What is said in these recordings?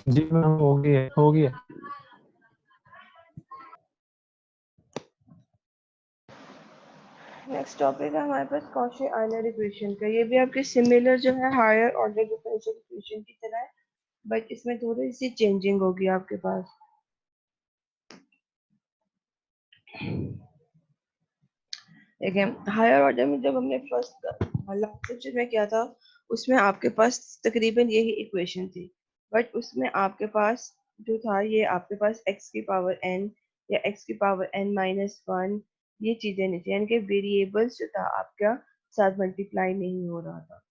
जी ma'am हो गई है, हो गई है। नेक्स्ट टॉपिक है हमारे पास कॉशी आयलर इक्वेशन का। ये भी आपके सिमिलर जो है हायर ऑर्डर डिफरेंशियल इक्वेशन की तरह है, बट इसमें थोड़ी सी चेंजिंग होगी आपके पास। देखिए हायर ऑर्डर में जब हमने फर्स्ट लास्ट सेक्शन में किया था, उसमें आपके पास तकरीबन यही इक्वेशन थी, बट उसमें आपके पास जो था ये आपके पास x की पावर n या x की पावर n माइनस वन, ये चीजें नहीं थी, यानी कि वेरिएबल्स जो था आपका साथ मल्टीप्लाई नहीं हो रहा था।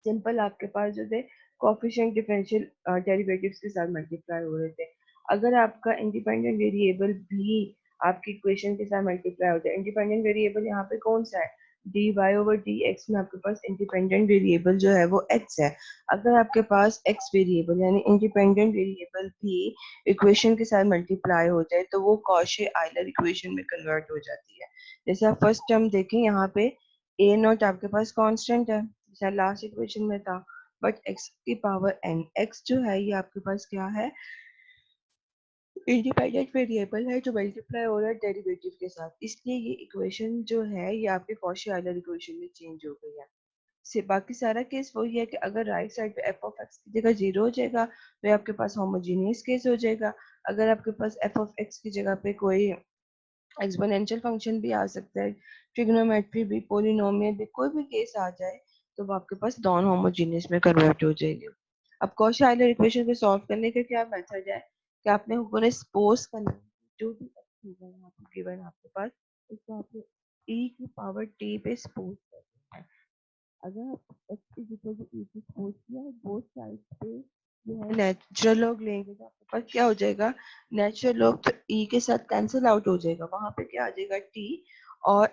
सिंपल आपके पास जो थे कोफिशिएंट डिफरेंशियल डेरिवेटिव्स के साथ मल्टीप्लाई हो रहे थे। अगर आपका इंडिपेंडेंट वेरिएबल भी आपकी इक्वेशन के साथ मल्टीप्लाई होता है, इंडिपेंडेंट वेरिएबल यहाँ पे कौन सा है, dy ओवर dx में आपके पास इंडिपेंडेंट वेरिएबल जो है वो x है। अगर आपके पास x वेरिएबल यानी इंडिपेंडेंट वेरिएबल भी इक्वेशन के साथ मल्टीप्लाई हो जाए तो वो कॉशी आयलर इक्वेशन में कन्वर्ट हो जाती है। जैसे आप फर्स्ट टर्म देखें, यहाँ पे a नॉट आपके पास कांस्टेंट है जैसा लास्ट इक्वेशन में था, बट x की पावर n, x जो है ये आपके पास क्या है, इंडिपेंडेंट वेरिएबल है जो मल्टीप्लाई हो रहा है डेरिवेटिव के साथ, इसलिए ये इक्वेशन जो है ये आपके कॉशी आयलर इक्वेशन में चेंज हो गई है। से बाकी सारा केस वही है कि अगर राइट साइड पे एफ ऑफ एक्स की जगह जीरो हो जाएगा तो ये आपके पास होमोजीनियस केस हो जाएगा। अगर आपके पास एफ ऑफ एक्स की जगह पे कोई एक्सपोनेंशियल फंक्शन भी आ सकता है, ट्रिग्नोमेट्री भी, पोलिनोमियल भी, कोई भी केस आ जाए तो वो आपके पास नॉन होमोजीनियस में कन्वर्ट हो जाएगी। अब कॉशी आयलर इक्वेशन को सॉल्व करने का क्या मेथड है कि आपने को सपोज करना है जो भी गिवन आपके पास उसको आपको e की पावर t पे सपोज करना है। अगर आप x is equal to e की सपोज किया बोथ साइड पे जो है नेचुरल लॉग लेंगे तो आपके पास क्या हो जाएगा, नेचुरल लॉग तो e के साथ कैंसिल आउट हो जाएगा, वहां पे क्या आ जाएगा t, और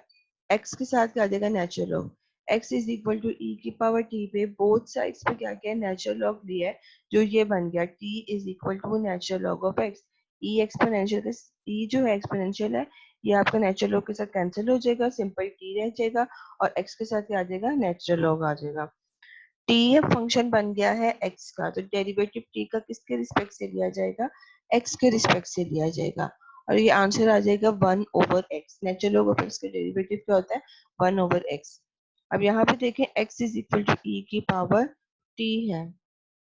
x के साथ क्या आ जाएगा natural log. x is equal to e की पावर t पे बोथ साइड्स पे क्या किया नेचुरल लॉग लिया है, जो ये बन गया t is equal to natural log of x। e exponential e जो है एक्सपोनेंशियल है, ये आपका नेचुरल लॉग के साथ कैंसिल हो जाएगा, सिंपल t रह जाएगा और x के साथ क्या आ जाएगा नेचुरल लॉग आ जाएगा। t फंक्शन बन गया है x का, तो डेरिवेटिव t का किसके रिस्पेक्ट से लिया जाएगा, x के रिस्पेक्ट से लिया जाएगा, और ये आंसर आ जाएगा 1 over x। Natural log of x का डेरिवेटिव क्या होता है 1 ओवर x। अब यहाँ पे देखें x is equal to e की पावर t है,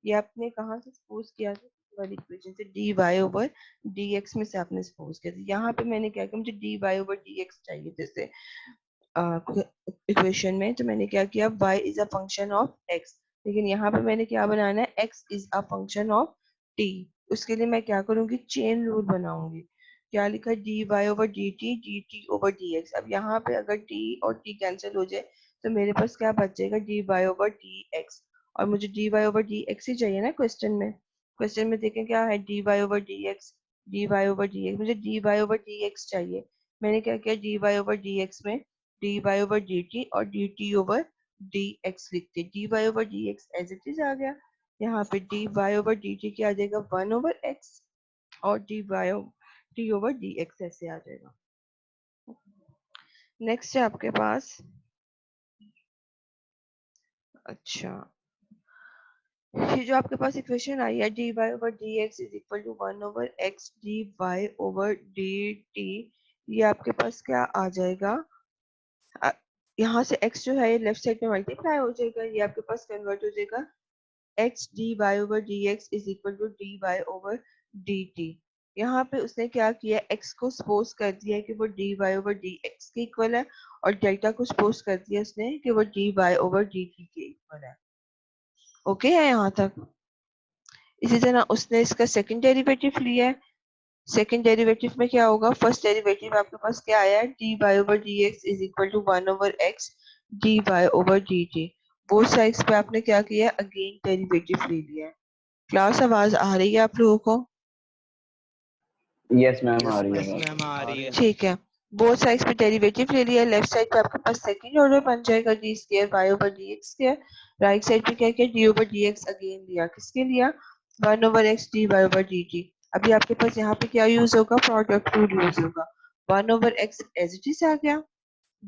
ये आपने कहाँ से सपोज किया था वाली इक्वेशन से, dy ओवर dx में से आपने सपोज किया था। यहाँ पे मैंने क्या किया, मुझे dy ओवर dx चाहिए जैसे इक्वेशन में, तो मैंने क्या किया y is a function of x, लेकिन यहाँ पे मैंने क्या बनाना है x is a function of t। उसके लिए मैं क्या करूंगी, चेन रूल बनाऊंगी। क्या लिखा है, dy over dt dt over dx। अब यहाँ पे अगर t और t कैंसिल हो जाए तो मेरे पास क्या बच जाएगा, dy ओवर dx, और मुझे dy ओवर dx ही चाहिए ना क्वेश्चन में। क्वेश्चन में देखें क्या है, dy over dx, dy over dx, मुझे dy ओवर dx चाहिए। मैंने क्या किया, dy ओवर dx में dy ओवर dt और dt ओवर dx लिखते, dy over dx as it is आ गया। यहाँ पे dy ओवर dt क्या आ जाएगा 1 ओवर x, और d ओवर dx ऐसे आ जाएगा। नेक्स्ट है आपके पास, अच्छा ये जो आपके पास इक्वेशन आई है dy over dx is equal to 1 over x dy over dt, ये आपके पास क्या आ जाएगा, यहाँ से x जो है लेफ्ट साइड में मल्टीप्लाई हो जाएगा, ये आपके पास कन्वर्ट हो जाएगा x dy over dx is equal to dy over dt। यहाँ पे उसने क्या किया, x को सपोज कर दिया कि वो dy ओवर dx के इक्वल है, और डेल्टा को सपोज कर दिया उसने कि वो dy ओवर dt के इक्वल है। ओके है यहाँ तक। इसी तरह उसने इसका सेकंड डेरिवेटिव लिया है, सेकंड डेरिवेटिव में क्या होगा, फर्स्ट डेरिवेटिव आपके पास क्या आया है, dy over dx is equal to 1 over x dy over dt। Both sides पे आपने क्या किया, अगेन डेरिवेटिव ले लिया है। क्लास आवाज आ रही है आप लोगों को? यस मैम आ रही है। ठीक है, बोथ साइड्स पे डेरिवेटिव ले लिया, लेफ्ट साइड पे आपके पास सेकंड ऑर्डर बन जाएगा D square Y over D X square, right side पे क्या किया, D over D X again लिया, किसके लिया 1 over X D Y over D T. अभी आपके पास यहाँ पे क्या यूज होगा, प्रोडक्ट रूल यूज होगा, 1 over x as it is आ गया,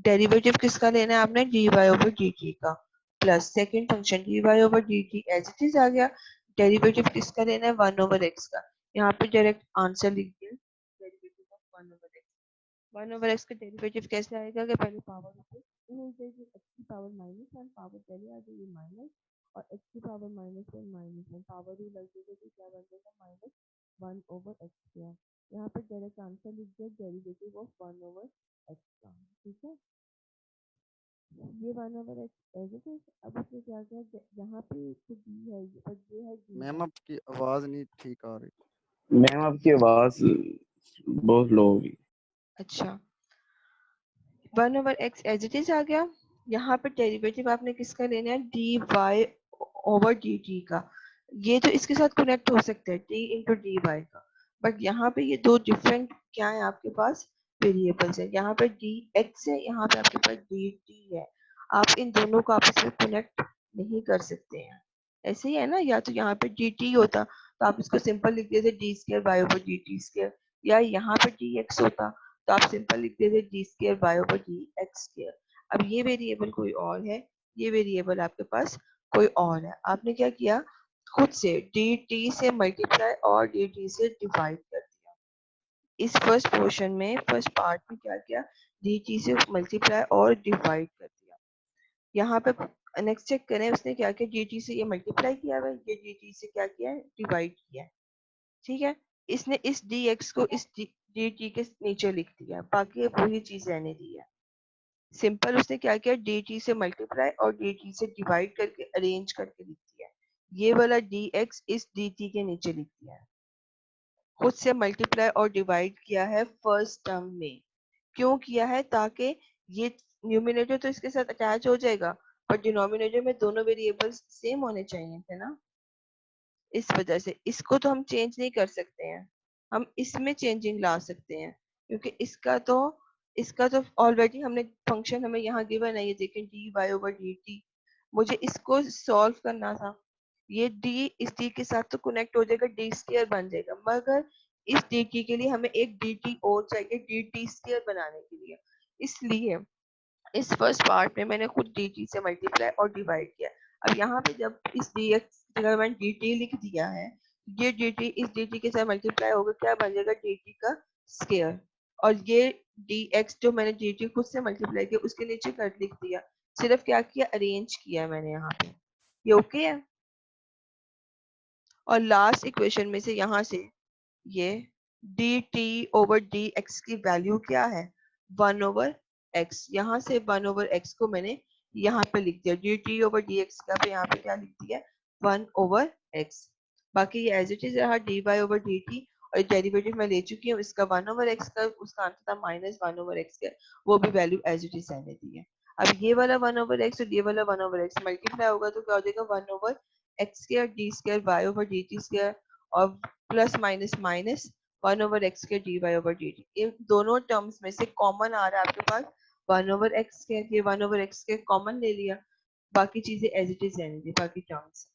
डेरिवेटिव किसका लेना है आपने, dy ओवर dt का, plus second function dy over dt as it is आ गया। डेरिवेटिव किसका लेना है, 1 ओवर x का। यहाँ पे डायरेक्ट आंसर लिख दिया, derivative of 1 over x। 1 over x का डेरिवेटिव कैसे आएगा कि पहले पावर ऊपर हो जाएगी, x की पावर -1, पावर पहले आ जाएगी माइनस, और x की पावर -1 पावर ही लग जाएगी तो क्या बन जाएगा, -1 ओवर x स्क्वायर। यहाँ पे डायरेक्ट आंसर लिख दिया डेरिवेटिव ऑफ 1 ओवर x का, ठीक है। ये 1 over x as it is. अब इसमें क्या क्या यहाँ पे तो d है, पर ये है d मैम है। आपकी आवाज नहीं ठीक आ रही। मैम आपकी आवाज बहुत लो होगी। अच्छा, 1 over x as it is आ गया। यहाँ पे डेरिवेटिव आपने किसका लेना है, dy ओवर dt का। ये तो इसके साथ कनेक्ट हो सकता है d इंटू dy का, बट यहाँ पे ये दो डिफरेंट क्या है आपके पास, वेरिएबल्स है। यहाँ पे dx है, यहाँ पे आपके पास dt है। आप इन दोनों को आपस में कनेक्ट नहीं कर सकते हैं, ऐसे ही है ना। या तो यहाँ पे dt होता तो आप इसको सिंपल लिख देते D square Y over D T square, या यहाँ पे dx होता तो आप सिंपल लिख देते D square Y over D X square. अब ये वेरिएबल कोई और है, ये वेरिएबल आपके पास कोई और है। आपने क्या किया, खुद से dt से मल्टीप्लाई और dt से डिवाइड कर दिया। इस फर्स्ट पोर्शन में, फर्स्ट पार्ट में क्या किया, dt से मल्टीप्लाई और डिवाइड कर दिया। यहाँ पे नेक्स्ट चेक करें, उसने क्या किया, dt से ये मल्टीप्लाई किया है, ये dt से क्या किया है, डिवाइड किया है, ठीक है। इसने इस dx को इस dt के नीचे लिख दिया, बाकी वही चीज रहने दी है। सिंपल उसने क्या किया, dt से मल्टीप्लाई और dt से डिवाइड करके अरेंज करके लिख दिया। ये वाला dx इस dt के नीचे लिख दिया है, खुद से मल्टीप्लाई और डिवाइड किया है फर्स्ट टर्म में। क्यों किया है, ताकि ये न्यूमिनेटर तो इसके साथ अटैच हो जाएगा, पर डिनोमिनेटर में दोनों वेरिएबल्स सेम होने चाहिए थे ना। इस वजह से इसको तो हम चेंज नहीं कर सकते हैं, हम इसमें चेंजिंग ला सकते हैं, क्योंकि इसका तो ऑलरेडी हमने फंक्शन हमें यहाँ गिवन है, ये देखें D Y over D T. मुझे इसको सॉल्व करना था, ये d इस d के साथ तो कनेक्ट हो जाएगा, डी स्क्वायर बन जाएगा, मगर इस dt के लिए हमें एक dt और चाहिए dt स्क्वायर बनाने के लिए। इसलिए इस फर्स्ट पार्ट में मैंने खुद dt से मल्टीप्लाई और डिवाइड किया। अब यहाँ पे जब इस dx जगह मैंने dt लिख दिया है, ये dt इस dt के साथ मल्टीप्लाई होगा, क्या बन जाएगा, dt का स्क्वायर। और ये dx जो मैंने dt खुद से मल्टीप्लाई किया उसके नीचे कर लिख दिया, सिर्फ क्या किया, अरेंज किया है मैंने यहाँ पे। ये ओके है। और लास्ट इक्वेशन में से यहाँ से ये dt ओवर dx की वैल्यू क्या है, 1 ओवर x। यहाँ से 1 ओवर x को मैंने यहाँ पे लिख दिया, dt ओवर dx का पे यहाँ पे क्या लिख दिया, 1 ओवर x। बाकी ये एज इट इज रहा dy ओवर dt, और डेरिवेटिव मैं ले चुकी हूँ इसका 1 ओवर x का, उसका आंसर था -1 ओवर x का, वो भी वैल्यू एज इट इज रहने दी है। अब ये वाला 1 ओवर x और ये वाला 1 ओवर x मल्टीप्लाई होगा तो क्या हो जाएगा, 1 over x square D square Y over dt square, और plus minus minus 1 over x के dy ओवर dt। इन दोनों टर्म्स में से कॉमन आ रहा है आपके पास 1 ओवर x के, ये 1 ओवर x के कॉमन ले लिया, बाकी चीजें एज इट इज रहने दी, बाकी टर्म्स।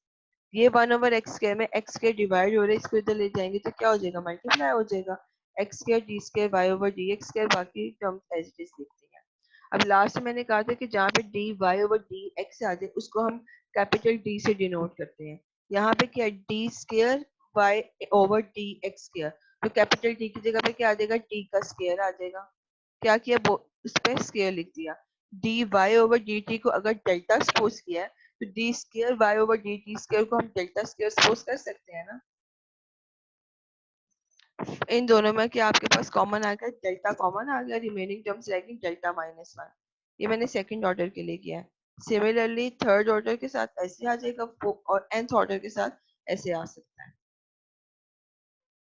ये 1 ओवर x स्क्वायर में x स्क्वायर डिवाइड हो रहा है, इसको इधर ले जाएंगे तो क्या हो जाएगा, मल्टीप्लाई हो जाएगा, x square D square Y over D X square, बाकी टर्म्स एज इट इज लिखते हैं। अब लास्ट में मैंने कहा था कि जहाँ पे d Y over D x आ जाए उसको हम कैपिटल D से डिनोट करते हैं। यहाँ पे क्या है, D square Y over D X square, तो कैपिटल D की जगह पे क्या आ जाएगा, d का स्क्वायर आ जाएगा। क्या किया, उस पर स्क्वायर लिख दिया। D Y over D T को अगर डेल्टा सपोज किया है तो D square Y over D T square को हम डेल्टा स्क्वायर सपोज कर सकते हैं ना। इन दोनों में क्या आपके पास कॉमन आ गया, डेल्टा कॉमन आ गया, रिमेनिंग टर्म्स रहेगी डेल्टा -1। ये मैंने सेकंड ऑर्डर के लिए किया है। सिमिलरली थर्ड ऑर्डर के साथ ऐसे आ जाएगा, और nth ऑर्डर के साथ ऐसे आ सकता है।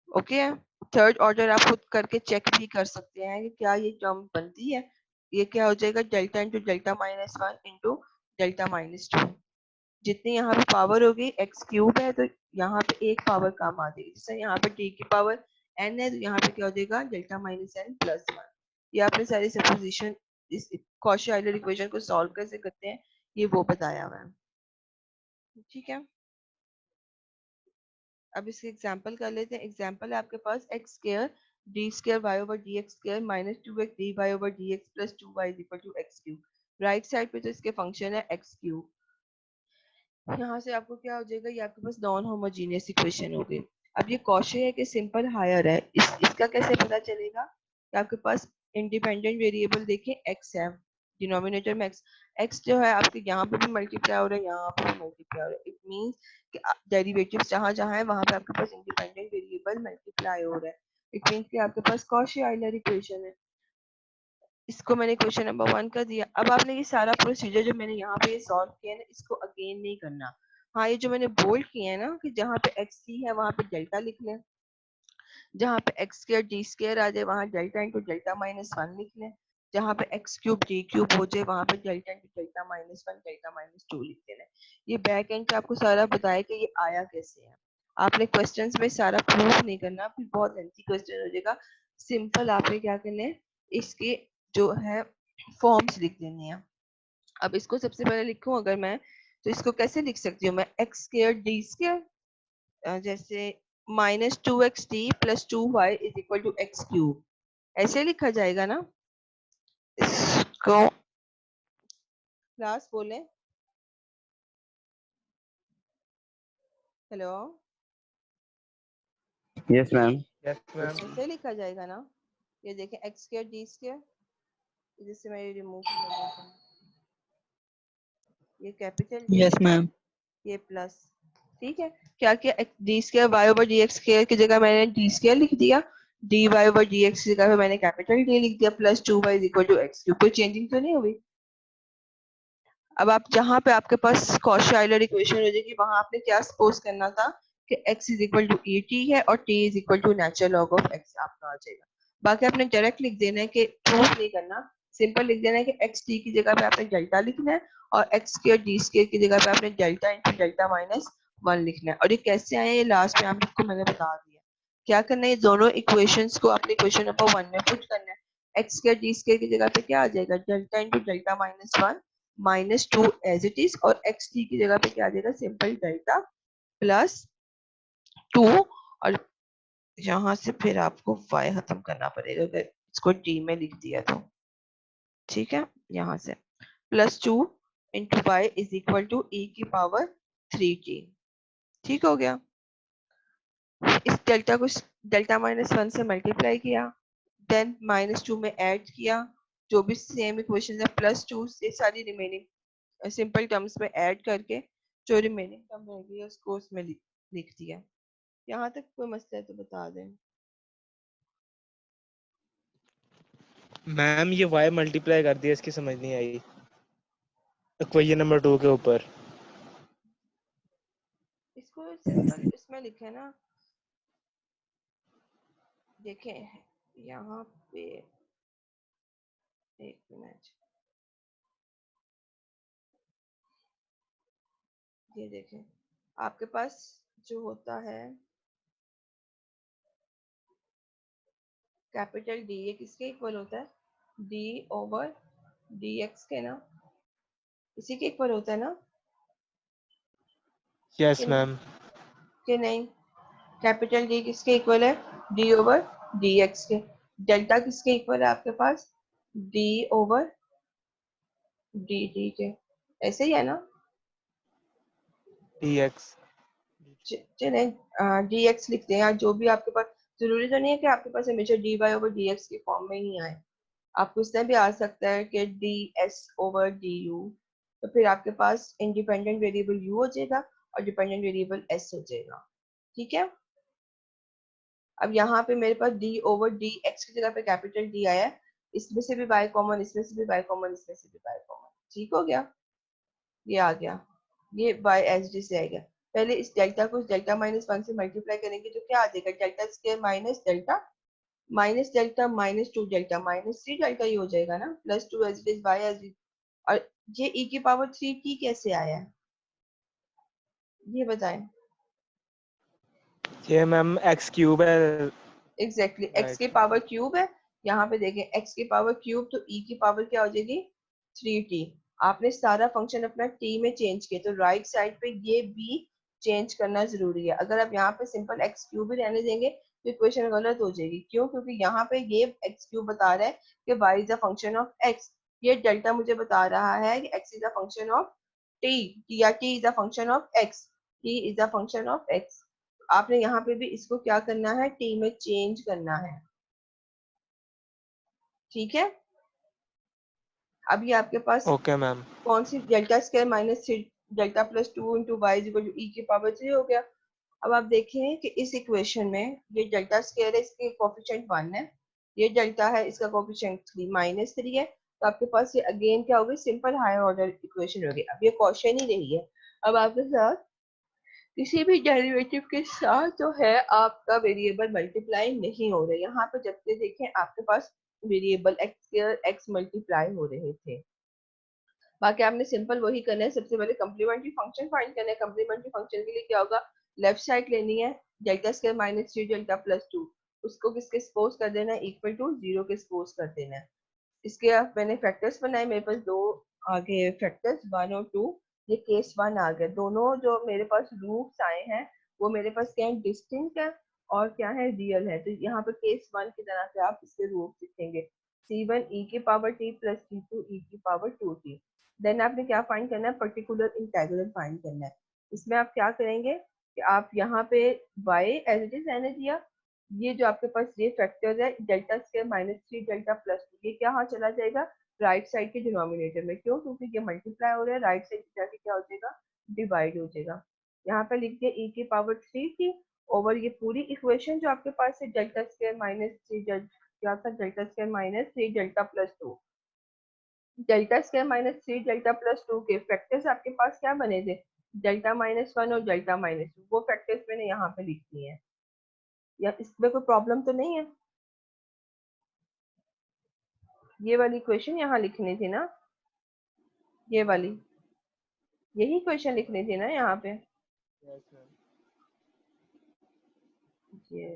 ओके है। थर्ड ऑर्डर आप खुद करके चेक भी कर सकते हैं कि क्या ये टर्म बनती है। ये क्या हो जाएगा, delta into delta -1 into delta -2। जितनी यहाँ पे पावर होगी, एक्स क्यूब है तो यहाँ पे एक पावर कम आ जाएगी, जैसे यहाँ पे टी की पावर n है तो यहाँ पे क्या हो जाएगा, डेल्टा -n प्लस 1। ये आपने सारी सपोजिशन इस कॉशी आइलर इक्वेशन को सॉल्व कैसे करते हैं ये वो बताया हुआ है, ठीक है। अब इसके एग्जांपल कर लेते हैं। एग्जांपल है आपके पास x square D square Y over D X square minus 2x D Y over D X plus 2y is equal to X cube. Right side पे तो इसके फंक्शन है एक्स क्यूब। यहाँ से आपको क्या हो जाएगा, ये आपके पास नॉन होमोजीनियस इक्वेशन हो गई। अब ये कॉशी है कि सिंपल हायर है, इसका कैसे पता चलेगा कि आपके पास इंडिपेंडेंट वेरिएबल देखें एक्स है, डिनोमिनेटर में एक्स जो है आपके यहाँ पे भी मल्टीप्लाई हो रहा है, यहाँ पे भी मल्टीप्लाई हो रहा है। इट मींस कि डेरिवेटिव्स जहाँ जहाँ है वहाँ पे आपके पास इंडिपेंडेंट वेरिएबल मल्टीप्लाई हो रहा है। इट मींस कि आपके पास कॉशी आइलर इक्वेशन है। इसको मैंने क्वेश्चन नंबर 1 का दिया। अब आपने ये सारा प्रोसीजर जो मैंने यहाँ पे सॉल्व किया है ना, इसको अगेन नहीं करना। हाँ, ये जो मैंने बोल्ड किया है ना कि जहाँ पे एक्स सी है वहाँ पे डेल्टा लिख लें, जहाँ पे एक्स स्क्वायर डी स्क्वायर आ जाए वहाँ डेल्टा इंटू डेल्टा माइनस 1 लिख लें, जहाँ पे एक्स क्यूब डी क्यूब हो जाए वहाँ पे delta into delta minus 1 delta minus 2 लिख देना है। ये बैक एंड पे आपको सारा बताया कि ये आया कैसे है। आपने क्वेश्चंस में सारा प्रूफ नहीं करना, फिर बहुत लेंथी क्वेश्चन हो जाएगा। सिंपल आपने क्या करना है, इसके जो है फॉर्म्स लिख देने हैं। अब इसको सबसे पहले लिखूं अगर मैं, तो इसको कैसे लिख सकती हूँ मैं, एक्स स्क्वायर डी स्क्वायर जैसे minus 2x D plus 2y is equal to X cube, ऐसे लिखा जाएगा ना। इसको क्लास बोले, hello, yes ma'am. Yes ma'am. ऐसे लिखा जाएगा ना। ये देखें एक्स स्क्वायर डी स्क्वायर, जिससे मैं रिमूव कर देता हूँ, ये कैपिटल डी, यस मैम। ये प्लस, ठीक है। क्या किया, D square Y over D X square की जगह मैंने डी स्क्वायर लिख दिया, D Y over D X की जगह पे मैंने कैपिटल डी लिख दिया, plus 2y is equal to X cube. कोई चेंजिंग तो नहीं हुई। अब आप जहाँ पे आपके पास कॉशी आइलर इक्वेशन हो जाएगी वहां आपने क्या सपोज करना था कि x is equal to E T है और t is equal to natural log of x आपका आ जाएगा। बाकी आपने डायरेक्ट लिख देना है कि प्रूफ नहीं करना, सिंपल लिख देना है कि x t की जगह पे आपने डेल्टा लिखना है और x स्क्वायर डी स्क्वायर की जगह पे आपने डेल्टा इंटू डेल्टा माइनस 1 लिखना है। और ये कैसे आए ये लास्ट में आपको मैंने बता दिया। क्या करना है, ये दोनों इक्वेशंस को अपने क्वेश्चन नंबर 1 में पुट करना है। x स्क्वायर डी स्क्वायर की जगह पे क्या आ जाएगा, delta into delta minus 1 minus 2 as it is, और एक्स टी की जगह पे क्या आ जाएगा, सिंपल डेल्टा प्लस 2, और यहाँ से फिर आपको y खत्म करना पड़ेगा अगर इसको t में लिख दिया तो, ठीक है। यहाँ से plus 2 into Y is equal to e की पावर 3t, ठीक हो गया। इस डेल्टा को डेल्टा माइनस 1 से मल्टीप्लाई किया, देन माइनस 2 में ऐड किया, जो भी सेम इक्वेशन है प्लस 2 से सारी रिमेनिंग सिंपल टर्म्स में ऐड करके जो रिमेनिंग टर्म रह गई है उसको उसमें लिख दिया। यहाँ तक कोई मसला है तो बता दें। मैम ये y मल्टीप्लाई कर दिया, इसकी समझ नहीं आई क्वेश्चन नंबर 2 के ऊपर। इसको सिंपल इसमें लिखे ना, देखें यहाँ पे, एक मिनट, ये देखें आपके पास जो होता है कैपिटल डी, ये किसके इक्वल होता है, डी ओवर डी एक्स के ना, इसी के इक्वल होता है ना यस कि मैम। नहीं, कैपिटल डी किसके इक्वल है, डी ओवर डी एक्स के। डेल्टा किसके इक्वल है आपके पास, डी ओवर डी टी के, ऐसे ही है ना। dx। चले डी एक्स लिखते हैं, या जो भी आपके पास, जरूरी तो नहीं है कि आपके पास हमेशा D Y over D X के फॉर्म में ही आए, आपको इसमें भी आ सकता है कि D S over D you, तो फिर आपके पास इंडिपेंडेंट वेरिएबल यू हो जाएगा और डिपेंडेंट वेरिएबल एस हो जाएगा, ठीक है। अब यहाँ पे मेरे पास डी ओवर डी एक्स की जगह पे कैपिटल डी आया है, इसमें से भी बाय कॉमन, इसमें से भी बाय कॉमन, इसमें से भी बाय कॉमन, ठीक हो गया, ये आ गया, ये बाय एच डी से आएगा। पहले इस डेल्टा को इस डेल्टा माइनस 1 से मल्टीप्लाई करेंगे तो क्या आ जाएगा, delta square minus delta minus 2 delta minus 3 delta ही हो जाएगा ना, plus 2 as it is by as it. और ये e की पावर 3t कैसे आया है, ये बताएं। ये मैम x क्यूब है। एग्जैक्टली x की राइट। पावर क्यूब है। यहाँ पे देखें x की पावर क्यूब तो e की पावर क्या हो जाएगी 3t। आपने सारा फंक्शन अपना t में चेंज किया तो राइट साइड पे ये भी चेंज करना जरूरी है। अगर आप यहाँ पे सिंपल x क्यूब ही रहने देंगे तो इक्वेशन गलत हो जाएगी। क्यों? क्योंकि यहाँ पे ये एक्स क्यूब बता रहा है कि y is a function of x, ये डेल्टा मुझे बता रहा है कि x is a function of t, या t is a function of x, t is a function of x। आपने यहाँ पे भी इसको क्या करना है, t में चेंज करना है। ठीक है, अभी आपके पास ओके मैम। कौन सी delta square minus delta plus 2 into Y is equal to e की पावर 3 हो गया। अब आप देखें कि इस इक्वेशन में ये डेल्टा स्क्वायर है, इसके कोफिशिएंट 1 है, ये डेल्टा है, इसका कोफिशिएंट 3 -3 है, तो आपके पास ये अगेन क्या होगी, सिंपल हायर ऑर्डर इक्वेशन होगी। अब ये क्वेश्चन ही रही है। अब आपके साथ किसी भी डेरिवेटिव के साथ जो है आपका वेरिएबल मल्टीप्लाई नहीं हो रहा है। यहाँ पे जब से देखें आपके पास variable x square x multiply हो रहे थे। बाकी आपने सिंपल वही करना है। सबसे पहले कम्प्लीमेंट्री फंक्शन फाइंड करना है। कम्प्लीमेंट्री फंक्शन के लिए क्या होगा, लेफ्ट साइड लेनी है, delta square minus 3 delta plus 2, उसको किसके सपोज कर देना है, इक्वल टू 0 के सपोज कर देना है। इसके आप मैंने फैक्टर्स बनाए, मेरे पास दो आ गए फैक्टर्स 1 और 2, ये केस 1 आ गया। दोनों जो मेरे पास रूट्स आए हैं वो मेरे पास क्या है, डिस्टिंक्ट है और क्या है, रियल है। तो यहाँ पे केस 1 की तरह से आप इसके रूट्स लिखेंगे, c1 e की power t plus c2 e की पावर 2t। देन आपने क्या फाइंड करना है, पर्टिकुलर इंटीग्रल फाइंड करना है। इसमें आप क्या करेंगे कि आप यहाँ पे y एज इट इज मैंने दिया, ये जो आपके पास ये फैक्टर है delta square minus 3 delta plus 2, ये क्या हाँ चला जाएगा राइट साइड के डिनोमिनेटर में। क्यों? क्योंकि ये मल्टीप्लाई हो रहा है, राइट साइड जाके क्या हो जाएगा, डिवाइड हो जाएगा। यहाँ पे लिख दिया e की पावर 3 थी ओवर ये पूरी इक्वेशन जो आपके पास है डेल्टा स्क्वायर माइनस 3 क्या था, delta square minus 3 delta plus 2। Delta square minus 3 delta plus 2 के फैक्टर्स आपके पास क्या बने थे, डेल्टा माइनस 1 और डेल्टा माइनस 2, वो फैक्टर्स मैंने यहाँ पे लिख दिए हैं। या इसमें कोई प्रॉब्लम तो नहीं है? ये वाली इक्वेशन यहाँ लिखनी थी ना, ये वाली, यही क्वेश्चन लिखनी थी ना यहाँ पे। ये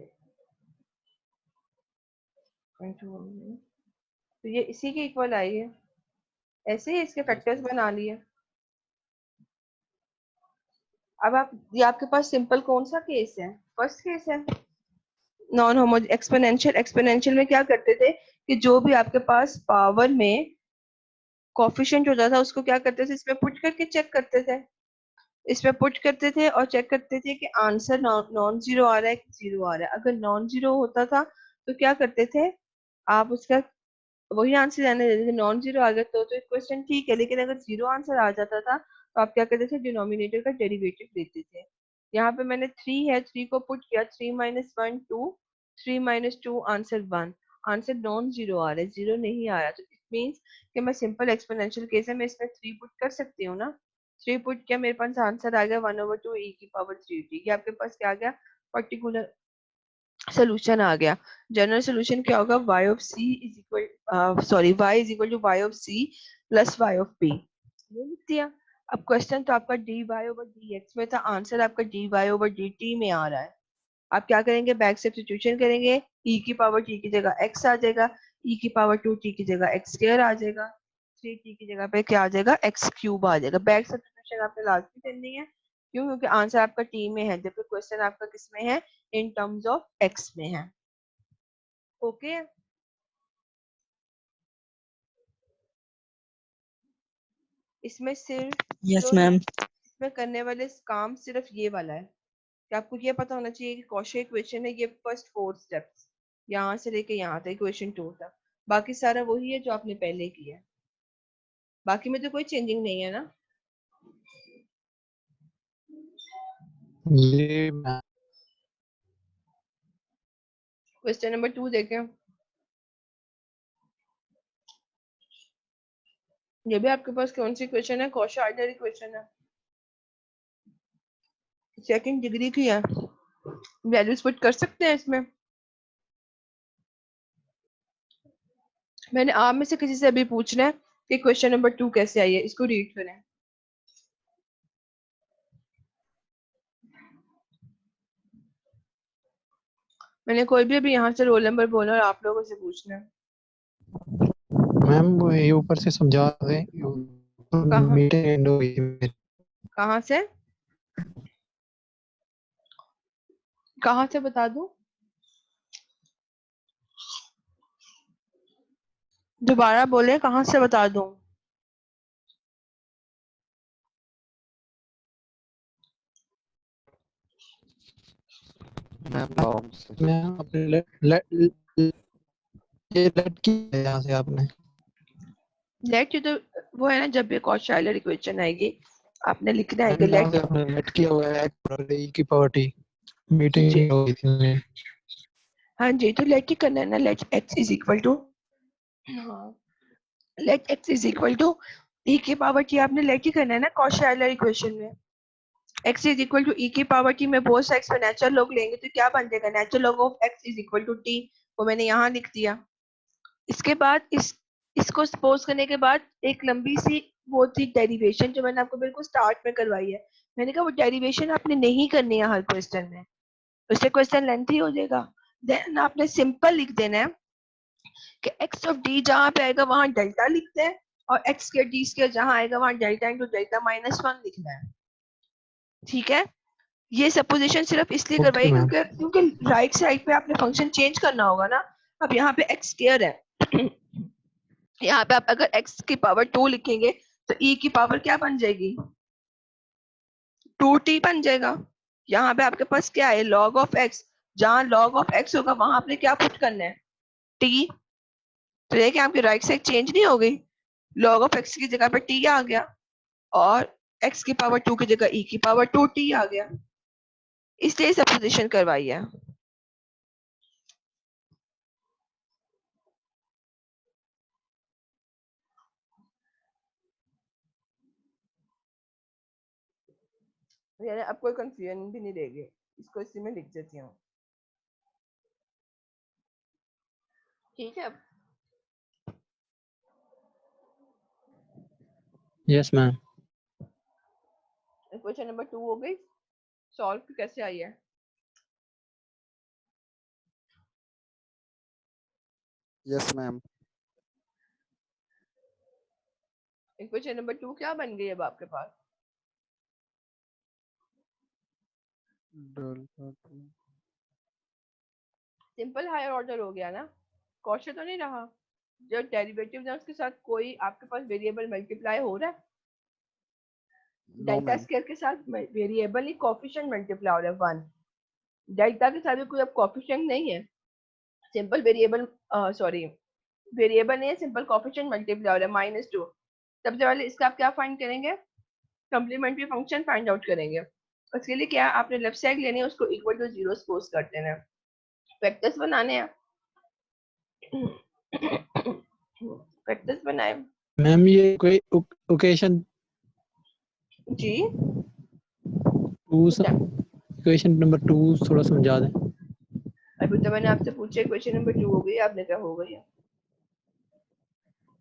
तो ये इसी के इक्वल आई है, ऐसे ही इसके फैक्टर्स बना लिए। अब आप ये आपके पास सिंपल कौन सा केस है, फर्स्ट केस है नॉन होमो एक्सपोनेंशियल। एक्सपोनेंशियल में क्या करते थे कि जो भी आपके पास पावर में कोफिशिएंट होता था उसको क्या करते थे, इसमें पुट करके चेक करते थे, इसमें पुट करते थे और चेक करते थे कि आंसर नॉन जीरो आ रहा है कि जीरो आ रहा है। अगर नॉन जीरो होता था तो क्या करते थे आप, उसका वही आंसर रहने देते थे। नॉन जीरो आ गया तो क्वेश्चन ठीक है, लेकिन अगर जीरो आंसर आ जाता था तो आप क्या करते थे, डिनोमिनेटर का डेरिवेटिव लेते थे। यहाँ पे मैंने 3 है, 3 को पुट किया, 3 minus 1 2, 3 minus 2 answer 1, answer non zero आ रहा है, जीरो नहीं आया। तो इट मीन्स कि मैं सिंपल एक्सपोनेंशियल केस है, मैं इसमें 3 पुट कर सकती हूँ ना। 3 पुट किया, मेरे पास आंसर आ गया 1/2 e की पावर 3t। ये आपके पास क्या आ गया, पर्टिकुलर सोल्यूशन आ गया। जनरल सोल्यूशन क्या होगा, y of c is equal sorry y is equal to y of c plus y of p, ये लिख दिया। अब क्वेश्चन तो आपका dy ओवर dx में था, आंसर आपका dy ओवर dt में आ रहा है। आप क्या करेंगे, बैक सब्स्टिट्यूशन करेंगे, e की पावर t की जगह x आ जाएगा, e की पावर 2t की जगह x स्क्वायर आ जाएगा, 3t की जगह पे क्या आ जाएगा, x क्यूब आ जाएगा। बैक सब्स्टिट्यूशन आपने लाजमी करनी है। क्यों? क्योंकि आंसर आपका t में है, जबकि क्वेश्चन आपका किस में है, इन टर्म्स ऑफ x में है। ओके इसमें सिर्फ यस जो है मैम। इसमें करने वाले काम सिर्फ ये वाला है कि आपको ये पता होना चाहिए कि कॉशी इक्वेशन है, ये फर्स्ट 4 स्टेप्स यहाँ से लेके यहाँ तक इक्वेशन 2 तक, बाकी सारा वही है जो आपने पहले किया है। बाकी में तो कोई चेंजिंग नहीं है ना। जी मैम। क्वेश्चन नंबर 2 देखें, ये भी आपके पास कौन सी क्वेश्चन है, कॉशी ऑर्डिनरी क्वेश्चन है, सेकंड डिग्री की है, वैल्यूज पुट कर सकते हैं इसमें। मैंने आप में से किसी से अभी पूछना है कि क्वेश्चन नंबर 2 कैसे आई है, इसको रीड करें। मैंने कोई भी अभी यहाँ से रोल नंबर बोला और आप लोगों से पूछना है। मैम वो ये ऊपर से समझा दें, कहाँ मीटिंग एंड हो गई मेरी। कहाँ से बता दूं? दोबारा बोले, कहाँ से बता दूं? मैम लॉन्ग से। मैं अपने ये लेट की है यहाँ से आपने। लेट की तो वो है ना, जब भी कॉची आयलर इक्वेशन आएगी आपने लिखना है कि मैम यहाँ से लेट। आपने लेट किया हुआ है e की पावर टी। मीटिंग जी हो गई थी उनमें। हाँ जी, तो लेट की करना है ना, let x is equal to, हाँ, let x is equal to e की पावर टी आपने लेट की करना है ना कॉची आयलर इक्वेशन में। x is equal to e की पावर टी में बोथ साइड्स पे नेचुरल लॉग लेंगे तो क्या बन जाएगा, natural log of x is equal to t. वो मैंने यहाँ लिख दिया। इसके बाद इसको सपोज करने के बाद एक लंबी सी वो थी डेरिवेशन जो मैंने आपको बिल्कुल स्टार्ट में करवाई है। मैंने कहा वो डेरिवेशन आपने नहीं करनी है हर क्वेश्चन में, उससे क्वेश्चन लेंथी हो जाएगा। देन आपने सिंपल लिख देना है कि x ऑफ d जहाँ पे आएगा वहां डेल्टा लिखते हैं, और x के d स्क्वायर जहाँ आएगा वहां delta into delta minus one लिखना है। ठीक है, ये सपोजिशन सिर्फ इसलिए ओके करवाई मैम। क्योंकि राइट साइड पे आपने फंक्शन चेंज करना होगा ना। अब यहाँ पे x स्क्वायर है यहाँ पे आप अगर x की पावर 2 लिखेंगे तो e की पावर क्या बन जाएगी, 2t बन जाएगा। यहाँ पे आपके पास क्या है, log ऑफ x, जहाँ log ऑफ x होगा वहां आपने क्या पुट करना है, t। तो देखिए आपकी राइट साइड चेंज नहीं हो गई, log ऑफ x की जगह पे t आ गया, और x की पावर 2 की जगह e की पावर 2t आ गया, इसलिए सपोजिशन करवाई है। यानी अब कोई कंफ्यूजन भी नहीं रहेगी, इसको इसी में लिख देती हूँ। ठीक है, यस मैम। क्वेश्चन नंबर 2 हो गई सॉल्व कैसे आई है। Yes ma'am. क्वेश्चन नंबर 2 क्या बन गई अब आपके पास, delta two. Simple higher order हो गया ना, कॉशन तो नहीं रहा। जो डेरिवेटिव है उसके साथ कोई आपके पास वेरिएबल मल्टीप्लाई हो रहा है, नो डेल्टा मैम। स्क्वायर के साथ वेरिएबल ही कोफिशिएंट मल्टीप्लाई हो रहा है 1। डेल्टा के साथ भी कोई अब कोफिशिएंट नहीं है, सिंपल वेरिएबल, सॉरी वेरिएबल नहीं है, सिंपल कोफिशिएंट मल्टीप्लाई हो रहा है -2। सबसे पहले इसका आप क्या फाइंड करेंगे, कम्प्लीमेंट्री फंक्शन फाइंड आउट करेंगे। उसके लिए क्या आपने लेफ्ट साइड लेनी है, उसको इक्वल टू जीरो सपोज कर देना है, वेक्टर्स बनाने हैं वेक्टर्स बनाए मैम ये कोई ओकेशन जी। टू, इक्वेशन नंबर 2 थोड़ा समझा दें। अभी तो मैंने आपसे पूछा क्वेश्चन नंबर 2 हो गई, आपने क्या हो गई है।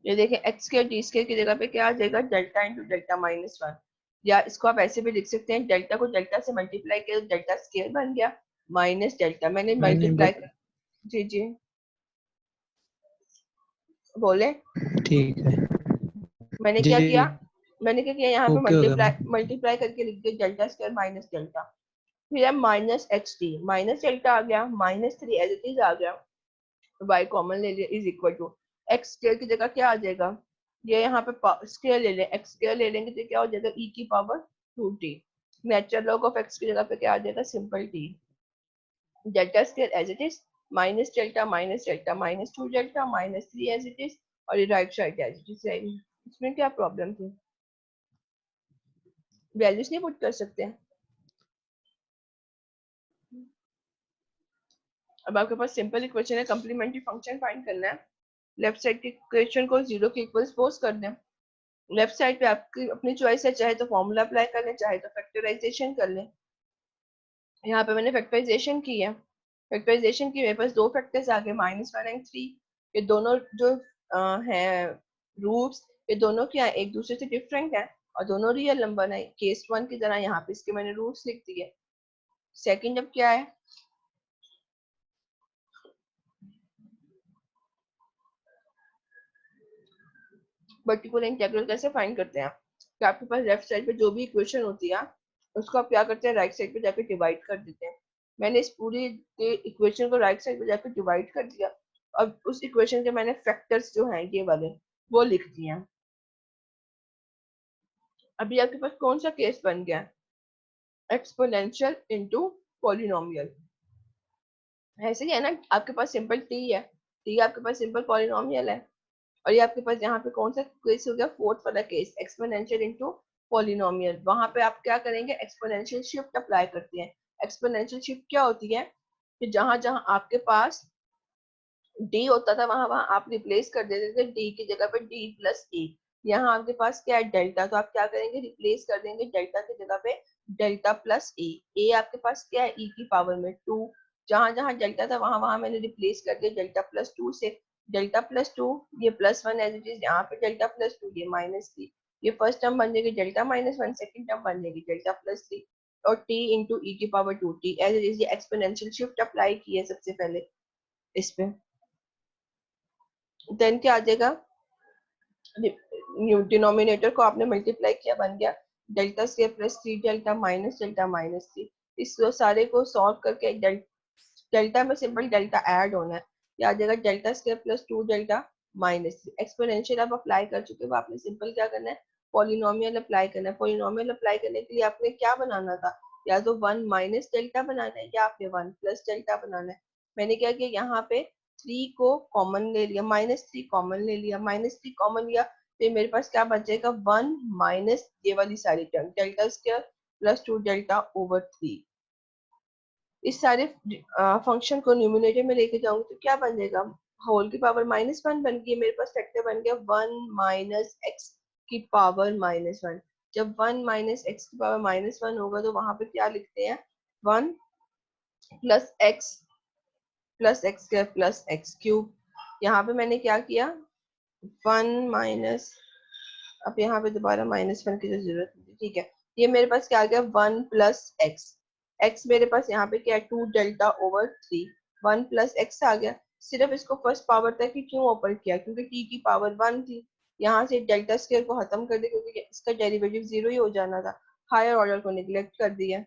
ये देखें x स्क्वायर डी स्क्वायर की जगह पे क्या आ जाएगा, delta into delta minus one, या इसको आप ऐसे भी लिख सकते हैं, डेल्टा को डेल्टा से मल्टीप्लाई किया तो डेल्टा स्क्वायर बन गया माइनस डेल्टा, मैंने मैंने मल्टीप्लाई कर, जी जी बोले, ठीक है। मैंने जी क्या जी किया, मैंने क्या किया यहाँ पे ओके हो गया मल्टीप्लाई मैम। मल्टीप्लाई करके लिख दिया डेल्टा स्क्वायर माइनस डेल्टा, फिर minus x t minus delta आ गया, -3 एज इट इज आ गया, y कॉमन ले लिया is equal to x square की जगह क्या आ जाएगा, ये यहाँ पे स्क्वायर ले लें, एक्स स्क्वायर ले लेंगे तो क्या हो जाएगा e की power 2t, natural log of x की जगह पे क्या आ जाएगा, simple t, delta square as it is -delta -2 delta -3 as it is, और ये right side as it is रहेगी। इसमें क्या प्रॉब्लम थी, वैल्यूज नहीं पुट कर सकते हैं। अब आपके पास सिंपल इक्वेशन है, कम्प्लीमेंट्री फंक्शन फाइंड करना है, लेफ्ट साइड की इक्वेशन को जीरो के इक्वल सपोज कर दें, लेफ्ट साइड पे आपकी अपनी चॉइस है, चाहे तो फॉर्मूला अप्लाई कर लें, चाहे तो फैक्टराइजेशन कर लें। यहाँ पे मैंने फैक्टराइजेशन की है, फैक्टराइजेशन की मेरे पास दो फैक्टर्स आ गए -1 एंड 3, ये दोनों जो हैं रूट्स, ये दोनों क्या है, एक दूसरे से डिफरेंट है और दोनों रियल नंबर है, केस 1 की तरह यहाँ पे इसके मैंने रूट्स लिख दिए। सेकंड अब क्या है, पर्टिकुलर इंटीग्रल कैसे फाइंड करते हैं, कि आपके पास लेफ्ट साइड पे जो भी इक्वेशन होती है उसको आप क्या करते हैं, राइट साइड पे जाकर डिवाइड कर देते हैं। मैंने इस पूरी इक्वेशन को राइट साइड पे जाकर डिवाइड कर दिया अब उस इक्वेशन के मैंने फैक्टर्स जो हैं ये वाले वो लिख दिए हैं। अभी आपके पास कौन सा केस बन गया? Exponential into polynomial. ऐसे ही है ना, आपके पास सिंपल टी है, टी आपके पास सिंपल पॉलिनोमियल है, और ये आपके पास यहाँ पे कौन सा केस हो गया? फोर्थ वाला केस, एक्सपोनेंशियल इनटू पॉलिनोमियल। वहां पे आप क्या करेंगे? एक्सपोनेंशियल शिफ्ट अप्लाई करते हैं। एक्सपोनेंशियल शिफ्ट क्या होती है कि जहां जहां आपके पास डी होता था वहां वहां आप रिप्लेस कर देते थे डी की जगह पे डी प्लस ए। यहाँ आपके पास क्या है? डेल्टा, तो आप क्या करेंगे? रिप्लेस कर देंगे डेल्टा की जगह पे डेल्टा प्लस ए। ए आपके पास क्या है? ई की पावर में 2। जहां जहां डेल्टा था वहां वहां मैंने रिप्लेस कर दिया डेल्टा प्लस 2 से। डेल्टा प्लस 2 ये प्लस 1 एज इट इज, यहाँ पे डेल्टा प्लस 2 ये -3। ये फर्स्ट टर्म बन जाएगी डेल्टा -1, सेकंड टर्म बन जाएगी डेल्टा प्लस 3, और टी इंटू ई की power 2t as it is. ये एक्सपोनेंशियल शिफ्ट अप्लाई की है सबसे पहले इस पे। देन क्या आ जाएगा? डिनोमिनेटर को आपने मल्टीप्लाई किया, बन गया delta square plus 3 delta minus 3। इस सारे को सॉल्व करके डेल्टा में सिंपल डेल्टा ऐड होना है, या आ जाएगा delta square plus 2 delta -3। Exponential आप अप्लाई कर चुके हो, आपने सिंपल क्या करना है? पॉलिनोमियल अप्लाई करना है। पॉलिनोमियल अप्लाई करने के लिए आपने क्या बनाना था? या तो 1 माइनस डेल्टा बनाना है, या आपने 1 प्लस डेल्टा बनाना है। मैंने क्या किया? यहाँ पे 3 को कॉमन ले लिया, -3 कॉमन ले लिया, -3 कॉमन लिया, तो मेरे पास क्या बचेगा? 1 माइनस ये वाली सारी term delta square plus 2 delta over 3। इस सारे फंक्शन को न्यूमरेटर में लेके जाऊंगी तो क्या बन जाएगा? होल की पावर -1 बन गई, मेरे पास फैक्टर बन गया 1 माइनस एक्स की पावर -1। जब 1 माइनस एक्स की पावर -1 होगा तो वहां पे क्या लिखते हैं? 1 plus x square plus x cube. यहाँ पे मैंने क्या किया? 1 माइनस, अब यहाँ पे दोबारा -1 की जरूरत नहीं, ठीक है। ये मेरे पास क्या आ गया? 1 प्लस एक्स मेरे पास यहाँ पे क्या है? 2 डेल्टा ओवर 3। 1 प्लस एक्स आ गया। सिर्फ इसको फर्स्ट पावर तक ही क्यों ओपन किया? क्योंकि टी की पावर 1 थी। यहाँ से डेल्टा स्क्वायर को खत्म कर दिया क्योंकि इसका डेरिवेटिव 0 ही हो जाना था, हायर ऑर्डर को निग्लेक्ट कर दिया।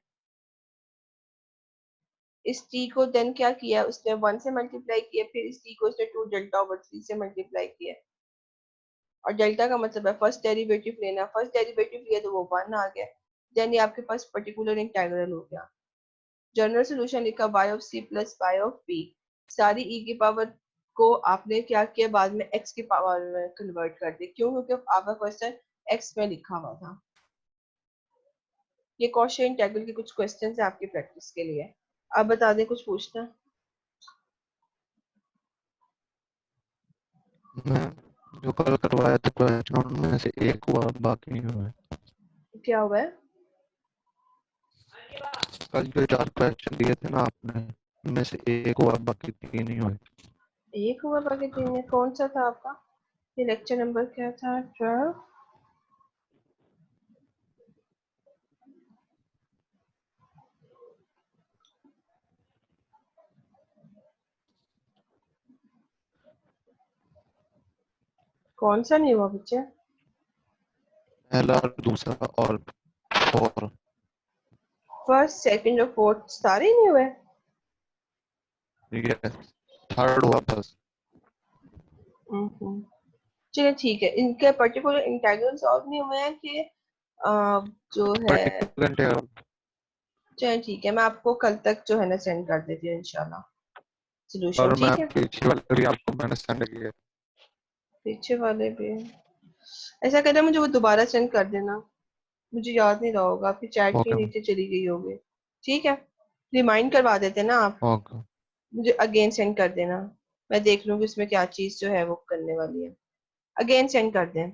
इस t को देन क्या किया? उसने 1 से मल्टीप्लाई किया, फिर इस t को उसने 2 डेल्टा ओवर 3 से मल्टीप्लाई किया, और डेल्टा का मतलब है फर्स्ट डेरिवेटिव लेना। फर्स्ट डेरिवेटिव लिया तो वो 1 आ गया। देन ये आपके पास पर्टिकुलर इंटीग्रल हो गया। जनरल सॉल्यूशन लिखा y of c plus y of p। सारी e की पावर को आपने क्या किया? बाद में x की पावर में कन्वर्ट कर दिया। क्यों? क्योंकि आपका क्वेश्चन x में लिखा हुआ था। ये कॉशी इंटीग्रल के कुछ क्वेश्चन है आपकी प्रैक्टिस के लिए। आप बता दें, कुछ पूछना है? मैं जो कल करवाया था क्वेश्चन उनमें से एक हुआ, बाकी नहीं हुआ है। क्या हुआ है? कल जो 4 क्वेश्चन दिए थे ना आपने, उनमें से एक हुआ, बाकी 3 नहीं हुए। एक हुआ, बाकी 3 है। कौन सा था आपका? ये लेक्चर नंबर क्या था? 12। कौन सा नहीं हुआ बच्चे? पहला और दूसरा और 4। फर्स्ट, सेकंड और फोर्थ सारे नहीं हुए? ये थर्ड हुआ बस। चलिए ठीक है। इनके पर्टिकुलर इंटीग्रल सॉल्व नहीं हुए हैं कि जो है? चलिए ठीक है, मैं आपको कल तक जो है ना सेंड कर देती हूँ इंशाल्लाह सोल्यूशन, और मैं ठीक है? पीछे वाले भी आपको मैंने सेंड किए। पीछे वाले भी ऐसा करना, मुझे वो दोबारा सेंड कर देना, मुझे याद नहीं रहा होगा, आपकी चैट के ओके नीचे चली गई होगी। ठीक है, रिमाइंड करवा देते ना आप, ओके। मुझे अगेन सेंड कर देना। मैं देख लूंगी उसमें क्या चीज जो है वो करने वाली है। अगेन सेंड कर दें।